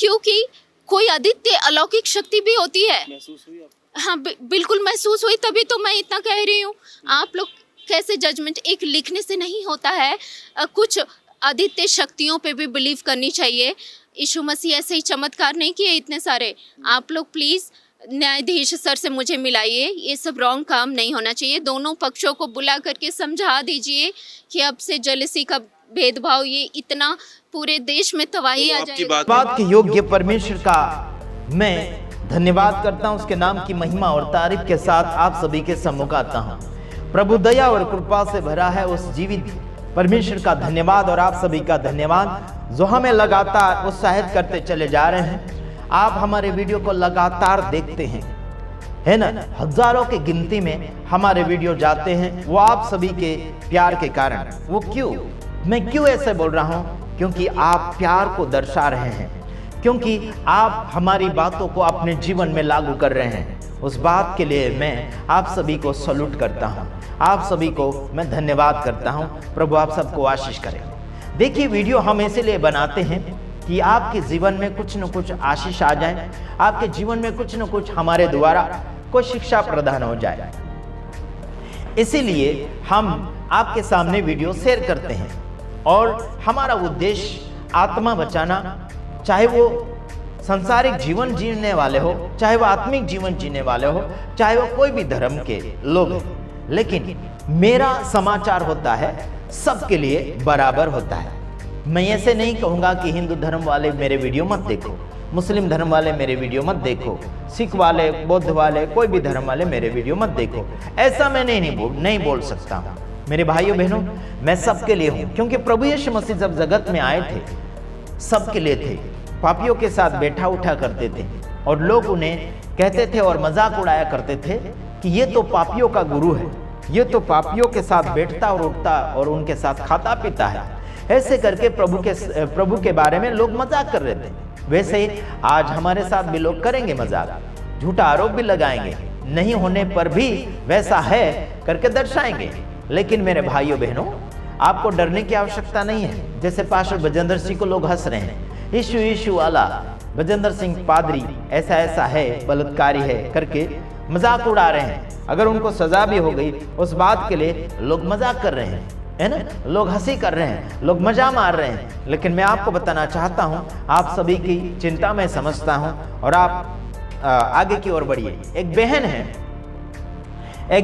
क्योंकि कोई आदित्य अलौकिक शक्ति भी होती है। महसूस हुई आपको? हाँ बिल्कुल महसूस हुई, तभी तो मैं इतना कह रही हूँ। आप लोग कैसे जजमेंट, एक लिखने से नहीं होता है, कुछ आदित्य शक्तियों पे भी बिलीव करनी चाहिए। यीशु मसीह ऐसे ही चमत्कार नहीं किए इतने सारे। आप लोग प्लीज़ न्यायाधीश सर से मुझे मिलाइए, ये सब रॉन्ग काम नहीं होना चाहिए। दोनों पक्षों को बुला करके समझा दीजिए कि अब से जेलसी का भेदभाव ये इतना पूरे देश में तबाही आ जाएगी। बात के योग्य परमेश्वर का मैं धन्यवाद करता हूँ, उसके नाम की महिमा और तारीफ के साथ आप सभी के सम्मुख आता हूँ। प्रभु दया और कृपा से भरा है उस जीवित परमेश्वर का धन्यवाद और आप सभी का धन्यवाद जो हमें लगातार उत्साहित करते चले जा रहे हैं। आप हमारे वीडियो को लगातार देखते हैं, है ना, हजारों की गिनती में हमारे वीडियो जाते हैं। वो आप सभी के प्यार के कारण। वो क्यों, मैं क्यों ऐसे बोल रहा हूँ? क्योंकि आप प्यार को दर्शा रहे हैं, क्योंकि आप हमारी बातों को अपने जीवन में लागू कर रहे हैं। उस बात के लिए मैं आप सभी को सैल्यूट करता हूँ, आप सभी को मैं धन्यवाद करता हूँ। प्रभु आप सबको आशीष करें। देखिए, वीडियो हम इसीलिए बनाते हैं कि आपके जीवन में कुछ न कुछ आशीष आ जाए, आपके जीवन में कुछ न कुछ हमारे द्वारा कोई शिक्षा प्रदान हो जाए। इसीलिए हम आपके सामने वीडियो शेयर करते हैं और हमारा उद्देश्य आत्मा बचाना, चाहे वो सांसारिक जीवन जीने वाले हो, चाहे वो आत्मिक जीवन जीने वाले हो, चाहे वो कोई भी धर्म के लोग हो। लेकिन मेरा समाचार होता है सबके लिए बराबर होता है। मैं ऐसे नहीं कहूँगा कि हिंदू धर्म वाले मेरे वीडियो मत देखो, मुस्लिम धर्म वाले मेरे वीडियो मत देखो, सिख वाले, बौद्ध वाले, कोई भी धर्म वाले मेरे वीडियो मत देखो। ऐसा मैं नहीं बोल सकता हूँ। मेरे भाइयों बहनों, मैं सबके लिए हूँ, क्योंकि प्रभु यीशु मसीह जब जगत में आए थे सबके लिए थे। पापियों के साथ बैठा उठा करते थे और लोग उन्हें कहते थे और मजाक उड़ाया करते थे कि ये तो पापियों का गुरु है, ये तो पापियों के साथ बैठता और उठता और उनके साथ खाता पीता है। ऐसे करके प्रभु के बारे में लोग मजाक कर रहे थे। वैसे ही आज हमारे साथ भी लोग करेंगे मजाक, झूठा आरोप भी लगाएंगे, नहीं होने पर भी वैसा है करके दर्शाएंगे। लेकिन मेरे भाइयों बहनों, आपको डरने की आवश्यकता नहीं है। जैसे पास्टर बजेंद्र सिंह को लोग हंस रहे हैं, यीशु वाला बजेंद्र सिंह पादरी ऐसा है, बलात्कारी है करके मजाक उड़ा रहे हैं। अगर उनको सजा भी हो गई उस बात के लिए लोग मजाक कर रहे हैं, है ना, लोग हंसी कर रहे हैं, लोग मजा मार रहे हैं। लेकिन मैं आपको बताना चाहता हूं, आप सभी की चिंता मैं समझता हूं और आप आगे की ओर बढ़िए। एक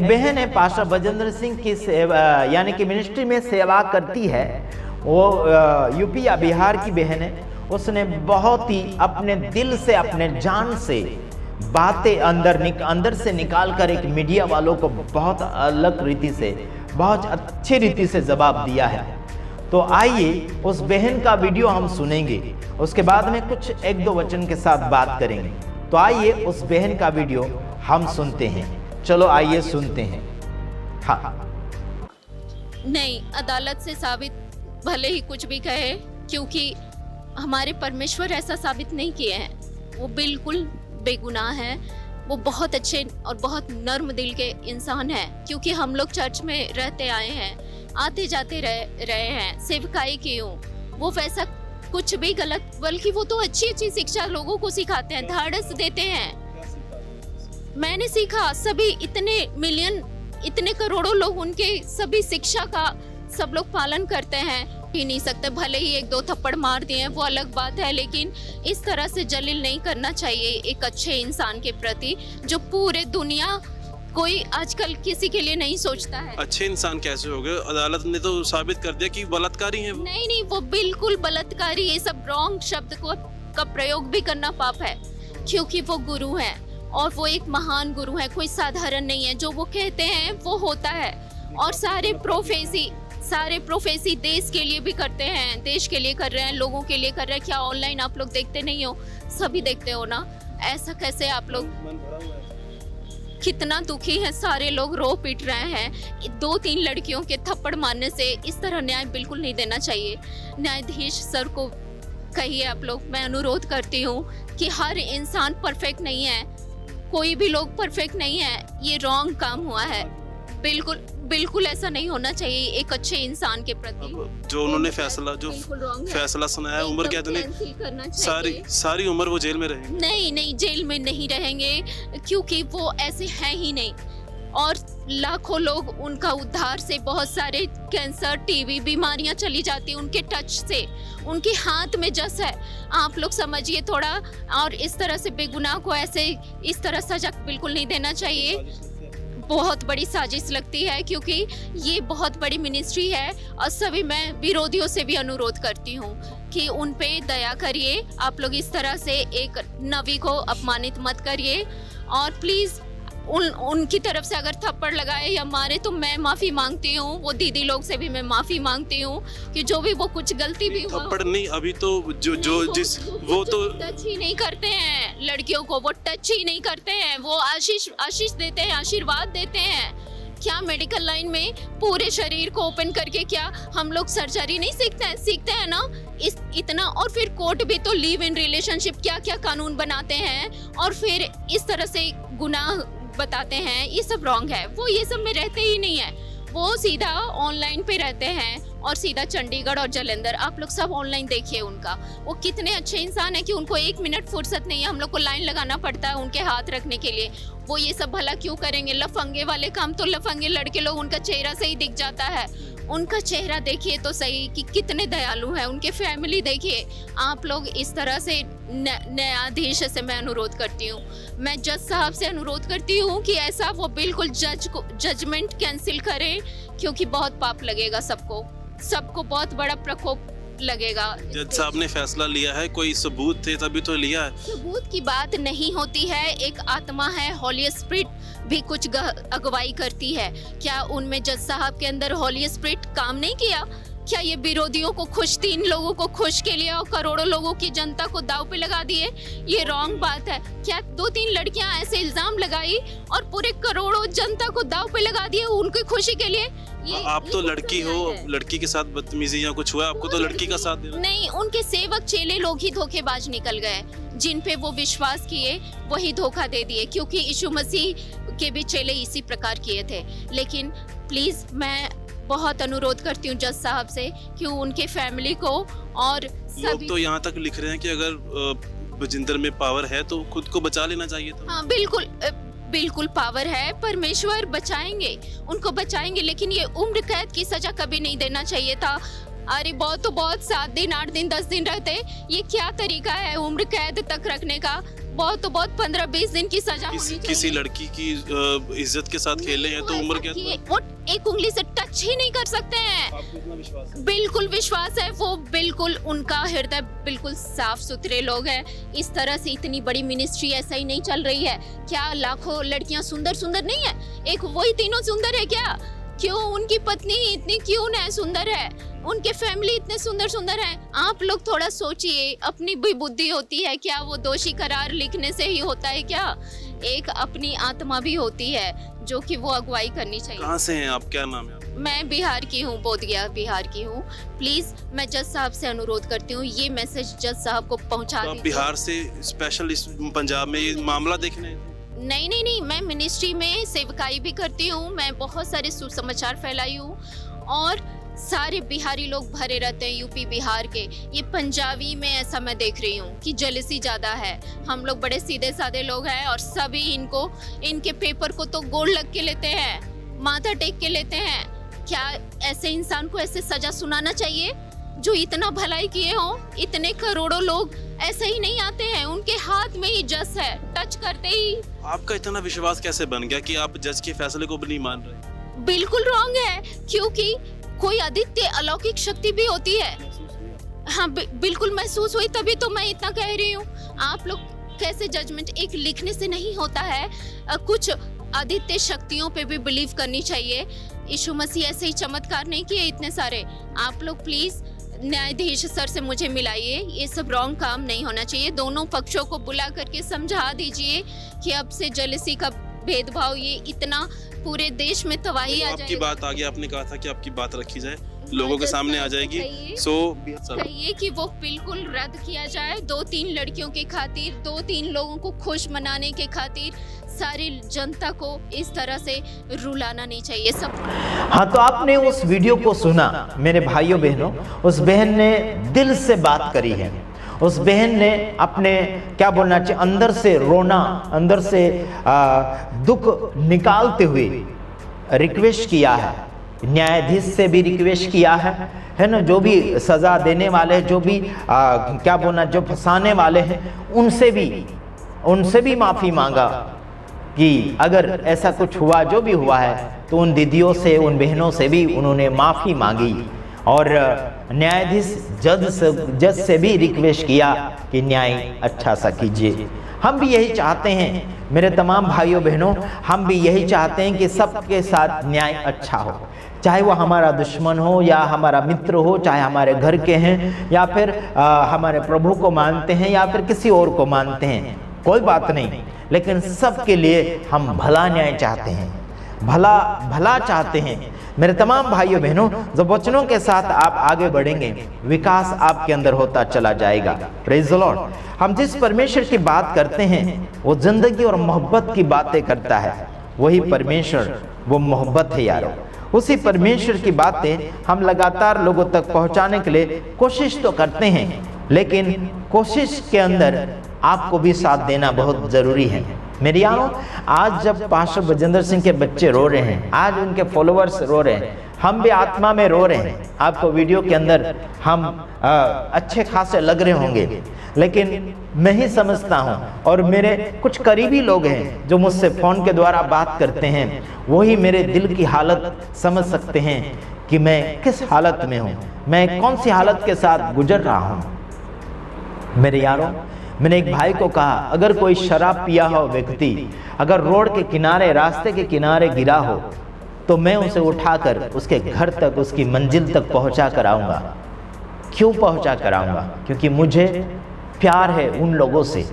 बहन है पास्टर बजेंद्र सिंह की सेवा यानी कि मिनिस्ट्री में सेवा करती है। वो यूपी या बिहार की बहन है। उसने बहुत ही अपने दिल से, अपने जान से बातें अंदर से निकाल कर एक मीडिया वालों को बहुत अलग रीति से, बहुत अच्छी रीति से जवाब दिया है। तो आइए उस बहन का वीडियो हम सुनेंगे, उसके बाद में कुछ एक दो वचन के साथ बात करेंगे। तो आइए उस बहन का वीडियो हम सुनते हैं। चलो आइए सुनते हैं। हाँ, नहीं, अदालत से साबित भले ही कुछ भी कहे, क्योंकि हमारे परमेश्वर ऐसा साबित नहीं किए हैं। वो बिल्कुल बेगुनाह हैं। वो बहुत अच्छे और बहुत नर्म दिल के इंसान हैं। क्योंकि हम लोग चर्च में रहते आए हैं, आते जाते रहे हैं, सेवकाई की हूँ। वो वैसा कुछ भी गलत, बल्कि वो तो अच्छी अच्छी शिक्षा लोगों को सिखाते हैं, धाड़स देते हैं। मैंने सीखा, सभी इतने मिलियन, इतने करोड़ों लोग उनके सभी शिक्षा का सब लोग पालन करते हैं ही नहीं सकते। भले ही एक दो थप्पड़ मार दिए हैं वो अलग बात है, लेकिन इस तरह से जलील नहीं करना चाहिए एक अच्छे इंसान के प्रति, जो पूरे दुनिया कोई आजकल किसी के लिए नहीं सोचता है। अच्छे इंसान कैसे हो गए? अदालत ने तो साबित कर दिया कि बलात्कारी हैं वो। नहीं, वो बिल्कुल बलात्कारी, ये सब रॉन्ग शब्द का प्रयोग भी करना पाप है। क्योंकि वो गुरु है और वो एक महान गुरु है, कोई साधारण नहीं है। जो वो कहते हैं वो होता है। और सारे प्रोफेसी देश के लिए भी करते हैं, देश के लिए कर रहे हैं, लोगों के लिए कर रहे हैं। क्या ऑनलाइन आप लोग देखते नहीं हो? सभी देखते हो ना। ऐसा कैसे आप लोग, कितना दुखी है, सारे लोग रो पीट रहे हैं। 2-3 लड़कियों के थप्पड़ मारने से इस तरह न्याय बिल्कुल नहीं देना चाहिए। न्यायाधीश सर को कहिए आप लोग, मैं अनुरोध करती हूँ कि हर इंसान परफेक्ट नहीं है, कोई भी लोग परफेक्ट नहीं है। ये रॉन्ग काम हुआ है, बिल्कुल बिल्कुल ऐसा नहीं होना चाहिए एक अच्छे इंसान के प्रति। जो उन्होंने फैसला बिल्कुल wrong है। फैसला सुनाया, उम्र कैद नहीं, कैंसिल करना सारी चाहिए। सारी उम्र वो जेल में रहेंगे। नहीं नहीं, जेल में नहीं रहेंगे क्योंकि वो ऐसे हैं ही नहीं। और लाखों लोग उनका उद्धार से, बहुत सारे कैंसर, टीबी बीमारियां चली जाती हैं उनके टच से। उनके हाथ में जस है, आप लोग समझिए थोड़ा। और इस तरह से बेगुनाह को ऐसे इस तरह सजा बिल्कुल नहीं देना चाहिए। बहुत बड़ी साजिश लगती है क्योंकि ये बहुत बड़ी मिनिस्ट्री है। और सभी, मैं विरोधियों से भी अनुरोध करती हूँ कि उन पे दया करिए। आप लोग इस तरह से एक नवी को अपमानित मत करिए। और प्लीज उनकी तरफ से अगर थप्पड़ लगाए या मारे तो मैं माफी मांगती हूँ। वो दीदी लोग से भी मैं माफी मांगती हूँ कि जो भी वो कुछ गलती भी हुआ। थप्पड़ नहीं, अभी तो वो तो टच ही नहीं करते हैं लड़कियों को, वो टच ही नहीं करते हैं। वो आशीष देते हैं, आशीर्वाद देते हैं। क्या मेडिकल लाइन में पूरे शरीर को ओपन करके क्या हम लोग सर्जरी नहीं सीखते हैं ना इतना। और फिर कोर्ट भी तो लिव इन रिलेशनशिप क्या क्या कानून बनाते हैं और फिर इस तरह से गुनाह बताते हैं। ये सब रॉन्ग है। वो ये सब में रहते ही नहीं है, वो सीधा ऑनलाइन पे रहते हैं। और सीधा चंडीगढ़ और जालंधर, आप लोग सब ऑनलाइन देखिए उनका। वो कितने अच्छे इंसान है कि उनको 1 मिनट फुर्सत नहीं है। हम लोग को लाइन लगाना पड़ता है उनके हाथ रखने के लिए। वो ये सब भला क्यों करेंगे? लफंगे वाले काम तो लफंगे लड़के लोग, उनका चेहरा से ही दिख जाता है। उनका चेहरा देखिए तो सही कि कितने दयालु हैं। उनके फैमिली देखिए। आप लोग इस तरह से न्यायाधीश से मैं अनुरोध करती हूँ, मैं जज साहब से अनुरोध करती हूँ कि ऐसा वो बिल्कुल जजमेंट कैंसिल करें क्योंकि बहुत पाप लगेगा सबको बहुत बड़ा प्रकोप लगेगा। जज साहब ने फैसला लिया है, कोई सबूत थे तभी तो लिया है। सबूत की बात नहीं होती है। एक आत्मा है, होली स्पिरिट भी कुछ अगुवाई करती है। क्या उनमें जज साहब के अंदर होली स्पिरिट काम नहीं किया? क्या ये विरोधियों को खुश, 3 लोगों को खुश के लिए और करोड़ों लोगों की जनता को दाव पे लगा दिए? ये रॉन्ग बात है। क्या 2-3 लड़कियां ऐसे इल्जाम लगाई और पूरे करोड़ों जनता को दाव पे लगा दिए उनकी खुशी के लिए? आप तो लड़की हो, लड़की के साथ बदतमीजी या कुछ हुआ, आपको तो लड़की का साथ देना। नहीं, उनके सेवक चेले लोग ही धोखेबाज निकल गए। जिन पे वो विश्वास किए वही धोखा दे दिए, क्योंकि यीशु मसीह के भी चेले इसी प्रकार किए थे। लेकिन प्लीज मैं बहुत अनुरोध करती हूँ जज साहब से कि उनके फैमिली को और लोग तो यहाँ तक लिख रहे हैं कि अगर बजिंदर में पावर है तो खुद को बचा लेना चाहिए था। हाँ बिल्कुल पावर है, परमेश्वर बचाएंगे, उनको बचाएंगे। लेकिन ये उम्र कैद की सजा कभी नहीं देना चाहिए था। अरे बहुत तो बहुत 7 दिन, 8 दिन, 10 दिन रहते। ये क्या तरीका है उम्र कैद तक रखने का? बहुत तो बहुत 15-20 दिन की सजा होनी चाहिए। किसी लड़की की इज्जत के साथ खेले हैं तो उम्र कैद। वो एक उंगली से टच ही नहीं कर सकते हैं। आपको इतना विश्वास है? बिल्कुल विश्वास है। वो बिल्कुल, उनका हृदय बिल्कुल साफ सुथरे लोग हैं। इस तरह से इतनी बड़ी मिनिस्ट्री ऐसा ही नहीं चल रही है। क्या लाखों लड़कियां सुंदर नहीं है? एक वही तीनों सुंदर है क्या? क्यों उनकी पत्नी इतनी क्यों न सुंदर है? उनके फैमिली इतने सुंदर है। आप लोग थोड़ा सोचिए, अपनी भी बुद्धि होती है क्या? वो दोषी करार लिखने से ही होता है क्या? एक अपनी आत्मा भी होती है जो कि वो अगुवाई करनी चाहिए। कहाँ से हैं आप? क्या नाम है आप? मैं बिहार की हूँ, बोधगया बिहार की हूँ। प्लीज मैं जज साहब से अनुरोध करती हूँ ये मैसेज जज साहब को पहुँचा तो आप दीजिए। बिहार से स्पेशल इस पंजाब में ये मामला देखने? नहीं, मैं मिनिस्ट्री में सेवकाई भी करती हूँ। मैं बहुत सारे सुसमाचार फैलाई हूँ और सारे बिहारी लोग भरे रहते हैं, यूपी बिहार के। ये पंजाबी में ऐसा मैं देख रही हूँ कि जेलसी ज़्यादा है। हम लोग बड़े सीधे साधे लोग हैं और सभी इनके पेपर को तो गोड़ लग के लेते हैं, माथा टेक के लेते हैं। क्या ऐसे इंसान को ऐसे सजा सुनाना चाहिए जो इतना भलाई किए हो? इतने करोड़ों लोग ऐसे ही नहीं आते हैं, उनके हाथ में ही जस है, टच करते ही। आपका इतना विश्वास कैसे बन गया कि आप जज के फैसले को भी नहीं मान रहे? बिल्कुल रॉन्ग है, क्योंकि कोई अद्वितीय अलौकिक शक्ति भी होती है। हाँ बिल्कुल महसूस हुई, तभी तो मैं इतना कह रही हूँ। आप लोग कैसे जजमेंट एक लिखने से नहीं होता है, कुछ अद्वितीय शक्तियों पे भी बिलीव करनी चाहिए। यीशु मसीह ऐसे ही चमत्कार नहीं किए इतने सारे। आप लोग प्लीज न्यायाधीश सर से मुझे मिलाइए। ये सब रॉन्ग काम नहीं होना चाहिए। दोनों पक्षों को बुला करके समझा दीजिए कि अब से जेलसी का भेदभाव, ये इतना पूरे देश में तवाही आ जाएगी। आपकी बात आगे आपने कहा था कि आपकी बात रखी जाए। लोगों के सामने आ जाएगी। सो कहिए कि वो बिल्कुल रद्द किया जाए। 2-3 लड़कियों के खातिर, 2-3 लोगों को खुश मनाने के खातिर सारी जनता को इस तरह से रुलाना नहीं चाहिए सब। हाँ, तो आपने उस वीडियो को सुना मेरे भाइयों बहनों, उस बहन ने दिल से बात करी है। उस बहन ने अपने क्या बोलना चाहिए अंदर से रोना, अंदर से दुख निकालते हुए रिक्वेस्ट किया है, न्यायाधीश से भी रिक्वेस्ट किया है ना, जो भी सजा देने वाले, जो भी क्या बोलना, जो फंसाने वाले हैं, उनसे भी माफ़ी मांगा कि अगर ऐसा कुछ हुआ, जो भी हुआ है, तो उन दीदियों से, उन बहनों से भी उन्होंने माफ़ी मांगी। और न्यायाधीश जज से भी रिक्वेस्ट किया कि न्याय अच्छा सा कीजिए। हम भी यही चाहते हैं मेरे तमाम भाइयों बहनों, हम भी यही चाहते हैं कि सबके साथ न्याय अच्छा हो, चाहे वो हमारा दुश्मन हो या हमारा मित्र हो, चाहे हमारे घर के हैं या फिर हमारे प्रभु को मानते हैं या फिर किसी और को मानते हैं, कोई बात नहीं, लेकिन सबके लिए हम भला न्याय चाहते हैं, भला चाहते हैं। मेरे तमाम भाइयों बहनों, जब वचनों के साथ आप आगे बढ़ेंगे, विकास आपके अंदर होता चला जाएगा। Praise the Lord. हम जिस परमेश्वर की बात करते हैं वो जिंदगी और मोहब्बत की बातें करता है। वही परमेश्वर, वो मोहब्बत है यारों। उसी परमेश्वर की बातें हम लगातार लोगों तक पहुंचाने के लिए कोशिश तो करते हैं, लेकिन कोशिश के अंदर आपको भी साथ देना बहुत जरूरी है। मेरे यारों, आज जब पास्टर बजेंद्र सिंह के बच्चे रो रहे हैं, आज उनके फॉलोअर्स रो रहे हैं, हम भी आत्मा में रो रहे हैं। आपको वीडियो के अंदर हम अच्छे खासे लग रहे होंगे, लेकिन मैं ही समझता हूँ और मेरे कुछ करीबी लोग हैं जो मुझसे फ़ोन के द्वारा बात करते हैं, वही मेरे दिल की हालत समझ सकते हैं कि मैं किस हालत में हूँ, मैं कौन सी हालत के साथ गुजर रहा हूँ। मेरे यारों, मैंने एक भाई को कहा, अगर कोई शराब पिया हो व्यक्ति अगर रोड के किनारे, रास्ते के किनारे गिरा हो, तो मैं उसे उठाकर उसके घर तक, उसकी मंजिल तक पहुंचा कर आऊँगा। क्यों पहुंचा कर आऊँगा? क्योंकि मुझे प्यार है उन लोगों से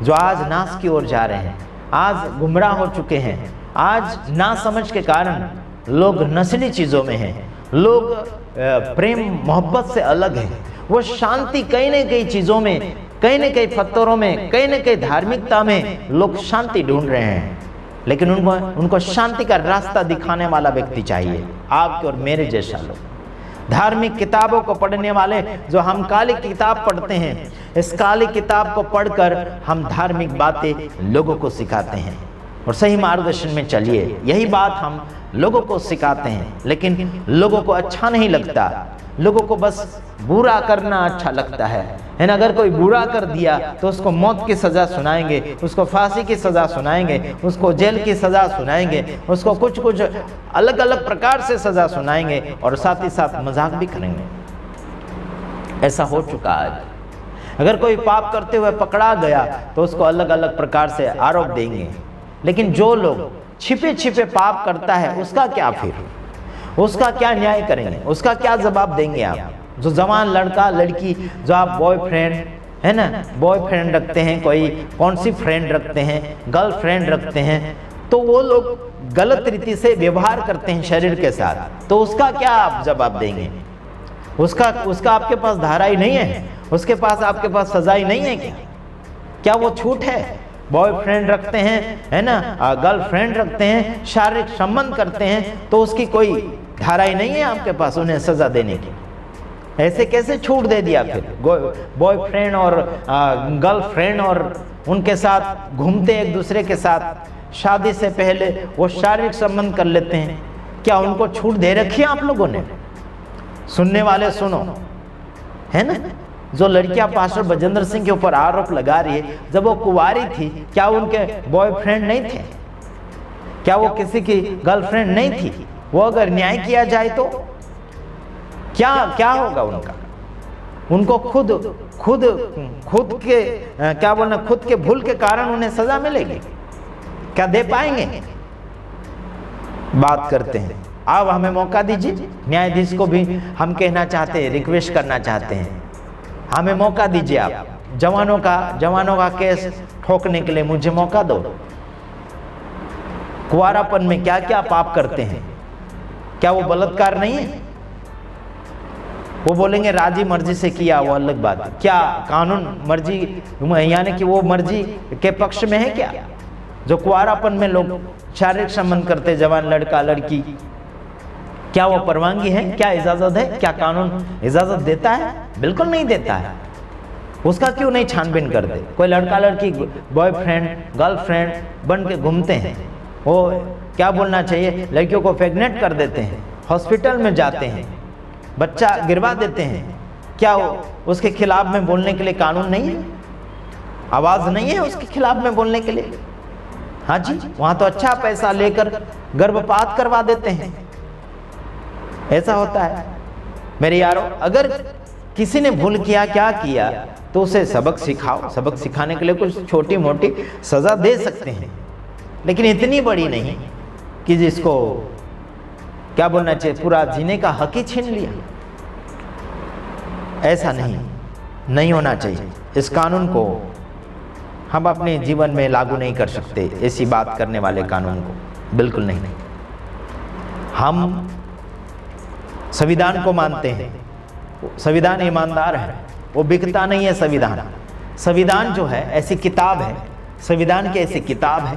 जो आज नाश की ओर जा रहे हैं, आज गुमराह हो चुके हैं, आज ना समझ के कारण लोग नस्ली चीज़ों में हैं, लोग प्रेम मोहब्बत से अलग हैं, वो शांति कहीं न कहीं चीज़ों में, कहीं न कहीं फतरों में, कहीं न कहीं धार्मिकता में लोग शांति ढूंढ रहे हैं, लेकिन उनको शांति का रास्ता दिखाने वाला व्यक्ति चाहिए, आपके और मेरे जैसा लोग। धार्मिक किताबों को पढ़ने वाले, जो हम काली किताब पढ़ते हैं, इस काली किताब को पढ़कर हम धार्मिक बातें लोगों को सिखाते हैं और सही मार्गदर्शन में चलिए, यही बात हम लोगों को सिखाते हैं। लेकिन लोगों को अच्छा नहीं लगता, लोगों को बस बुरा करना अच्छा लगता है ना। अगर कोई बुरा कर दिया तो उसको मौत की सज़ा सुनाएंगे, उसको फांसी की सज़ा सुनाएंगे, उसको जेल की सज़ा सुनाएंगे, उसको कुछ अलग अलग प्रकार से सज़ा सुनाएंगे और साथ ही साथ मजाक भी करेंगे। ऐसा हो चुका है। अगर कोई पाप करते हुए पकड़ा गया तो उसको अलग अलग प्रकार से आरोप देंगे, लेकिन जो लोग छिपे छिपे पाप करता है उसका क्या, फिर उसका क्या न्याय करेंगे, उसका क्या जवाब देंगे आप? जो जवान लड़का लड़की, जो आप बॉयफ्रेंड है ना, बॉयफ्रेंड रखते हैं, कोई कौन सी फ्रेंड रखते हैं, गर्लफ्रेंड रखते हैं, तो वो लोग गलत रीति से व्यवहार करते हैं शरीर के साथ, तो उसका क्या आप जवाब देंगे? उसका आपके पास धाराई नहीं है, उसके पास आपके पास सजाई नहीं है क्या? क्या वो छूट है? बॉयफ्रेंड रखते हैं है ना, गर्लफ्रेंड रखते हैं, शारीरिक संबंध करते हैं, तो उसकी कोई धाराई नहीं है आपके पास उन्हें सजा देने की? ऐसे कैसे छूट दे दिया? फिर बॉयफ्रेंड और गर्लफ्रेंड और उनके साथ घूमते एक दूसरे के साथ, शादी से पहले वो शारीरिक संबंध कर लेते हैं, क्या उनको छूट दे रखी है आप लोगों ने? सुनने वाले सुनो, है ना। जो लड़कियां पास्टर बजेंद्र सिंह के ऊपर आरोप लगा रही है, जब वो कुंवारी थी क्या उनके बॉयफ्रेंड नहीं थे? क्या वो किसी की गर्लफ्रेंड नहीं थी? वो अगर न्याय किया जाए तो क्या होगा उनका? उनको खुद के क्या बोलना, खुद के भूल के कारण उन्हें सजा मिलेगी? क्या दे पाएंगे? बात करते हैं। अब हमें मौका दीजिए, न्यायाधीश को भी हम कहना चाहते हैं, रिक्वेस्ट करना चाहते हैं, हमें मौका दीजिए। आप जवानों का केस ठोकने के लिए मुझे मौका दो। कुंवारापन में क्या क्या पाप करते हैं? क्या वो बलात्कार नहीं है? वो बोलेंगे राजी मर्जी से किया, वो अलग बात है। क्या कानून मर्जी यानी कि वो मर्जी के पक्ष में है क्या? जो कुआरापन में लोग शारीरिक संबंध करते, जवान लड़का लड़की, क्या वो परवानगी है? क्या इजाजत है? क्या कानून इजाजत देता है? बिल्कुल नहीं देता है। उसका क्यों नहीं छानबीन करते? कोई लड़का लड़की बॉयफ्रेंड गर्लफ्रेंड बन के घूमते हैं, वो क्या बोलना चाहिए, लड़कियों को प्रेग्नेंट कर देते हैं, हॉस्पिटल में जाते हैं, बच्चा गिरवा देते हैं। क्या उसके खिलाफ में बोलने के लिए कानून नहीं है? आवाज नहीं है उसके खिलाफ में बोलने के लिए? हाँ जी, वहां तो अच्छा पैसा लेकर गर्भपात करवा देते हैं। ऐसा होता है मेरे यारों। अगर किसी ने भूल किया, क्या किया, तो उसे सबक सिखाओ। सबक सिखाने के लिए कुछ छोटी मोटी सजा दे सकते हैं, लेकिन इतनी बड़ी नहीं कि जिसको क्या बोलना चाहिए, पूरा जीने का हक ही छीन लिया। ऐसा नहीं होना चाहिए। इस कानून को हम अपने जीवन में लागू नहीं कर सकते, ऐसी बात करने वाले कानून को बिल्कुल नहीं। हम संविधान को मानते हैं, संविधान ईमानदार है, वो बिकता नहीं है। संविधान जो है ऐसी किताब है, संविधान की ऐसी किताब है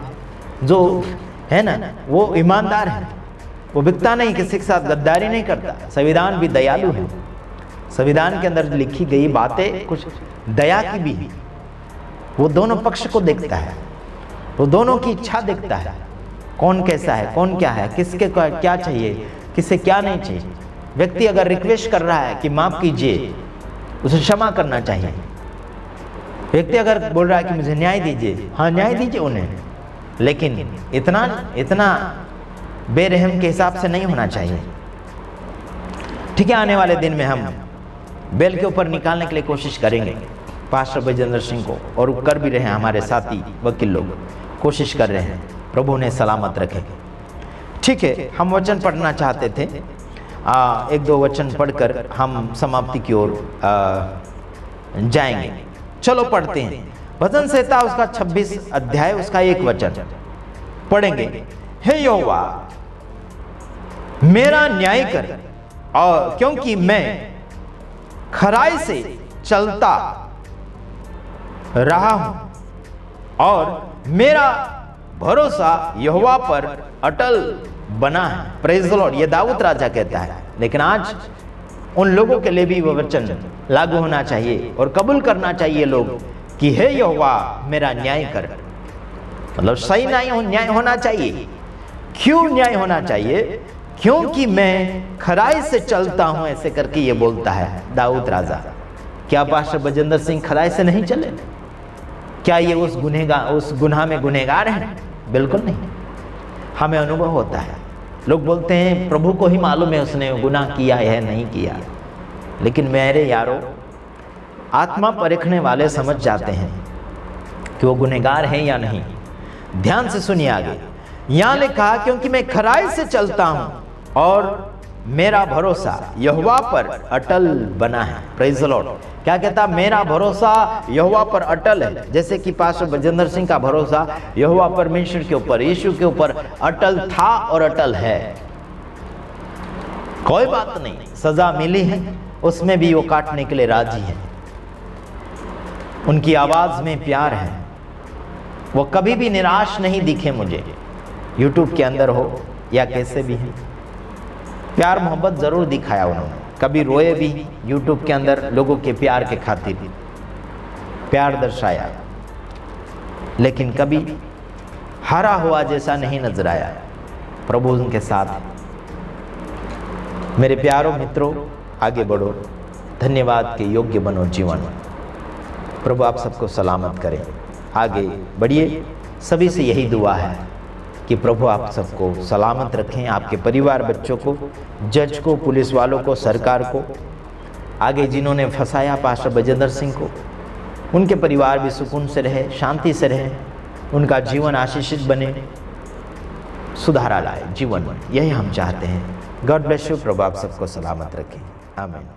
जो है ना, वो ईमानदार है, वो बिकता नहीं, किसी के साथ गद्दारी नहीं करता। संविधान भी दयालु है। संविधान के अंदर लिखी गई बातें कुछ दया की भी है। वो दोनों पक्ष को देखता है, वो दोनों की इच्छा देखता है, कौन कैसा है, कौन क्या है, किसके क्या चाहिए, किसे क्या नहीं चाहिए। व्यक्ति अगर रिक्वेस्ट कर रहा है कि माफ कीजिए, उसे क्षमा करना चाहिए। व्यक्ति अगर बोल रहा है कि मुझे न्याय दीजिए, हाँ न्याय दीजिए उन्हें, लेकिन इतना बेरहम के हिसाब से नहीं होना चाहिए। ठीक है, आने वाले दिन में हम बेल के ऊपर निकालने के लिए कोशिश करेंगे पास्टर बजेंद्र सिंह को, और कर भी रहे हैं। हमारे साथी वकील लोग कोशिश कर रहे हैं। प्रभु उन्हें सलामत रखे। ठीक है, हम वचन पढ़ना चाहते थे, एक दो वचन पढ़कर हम समाप्ति की ओर जाएंगे। चलो पढ़ते हैं। भजन संहिता उसका 26 अध्याय उसका एक वचन पढ़ेंगे। हे यहोवा मेरा न्याय कर, और क्योंकि मैं खराई से चलता रहा हूं और मेरा भरोसा यहोवा पर अटल बना है। Praise the Lord. ये दाऊद राजा कहता है, लेकिन आज उन लोगों के लिए भी वह वचन लागू होना चाहिए और कबूल करना चाहिए लोग कि हे यहोवा मेरा न्याय कर। मतलब सही न्याय होना चाहिए। क्यों न्याय होना चाहिए? क्योंकि मैं खराई से चलता हूं, ऐसे करके ये बोलता है दाऊद राजा। क्या पास्टर बजेंद्र सिंह खराई से नहीं चले? क्या ये उस गुनाह में गुनहगार हैं? बिल्कुल नहीं। हमें अनुभव होता है, लोग बोलते हैं प्रभु को ही मालूम है उसने गुनाह किया है नहीं किया। लेकिन मेरे यारों, आत्मा परखने वाले समझ जाते हैं कि वो गुनहगार हैं या नहीं। ध्यान से सुनिए आगे। यहां लिखा क्योंकि मैं खराई से चलता हूं और मेरा भरोसा यहोवा पर अटल बना है। Praise the Lord. क्या कहता? मेरा भरोसा यहोवा पर अटल है। जैसे कि पास्टर बजेंद्र सिंह का भरोसा यहोवा परमेश्वर के ऊपर, यीशु के ऊपर अटल था और अटल है। कोई बात नहीं, सजा मिली है, उसमें भी वो काटने के लिए राजी है। उनकी आवाज में प्यार है। वो कभी भी निराश नहीं दिखे मुझे, यूट्यूब के अंदर हो या कैसे भी है। प्यार मोहब्बत जरूर दिखाया उन्होंने, कभी रोए भी यूट्यूब के अंदर लोगों के प्यार के खातिर प्यार दर्शाया, लेकिन कभी हारा हुआ जैसा नहीं नजर आया। प्रभु उनके साथ है। मेरे प्यारों मित्रों, आगे बढ़ो, धन्यवाद के योग्य बनो जीवन में। प्रभु आप सबको सलामत करें, आगे बढ़िए। सभी से यही दुआ है कि प्रभु आप सबको सलामत रखें, आपके परिवार, बच्चों को, जज को, पुलिस वालों को, सरकार को, आगे जिन्होंने फंसाया पास्टर बजेंद्र सिंह को, उनके परिवार भी सुकून से रहे, शांति से रहे, उनका जीवन आशीषित बने, सुधारा लाए जीवन में। यही हम चाहते हैं। God bless you. प्रभु आप सबको सलामत रखें। आमीन।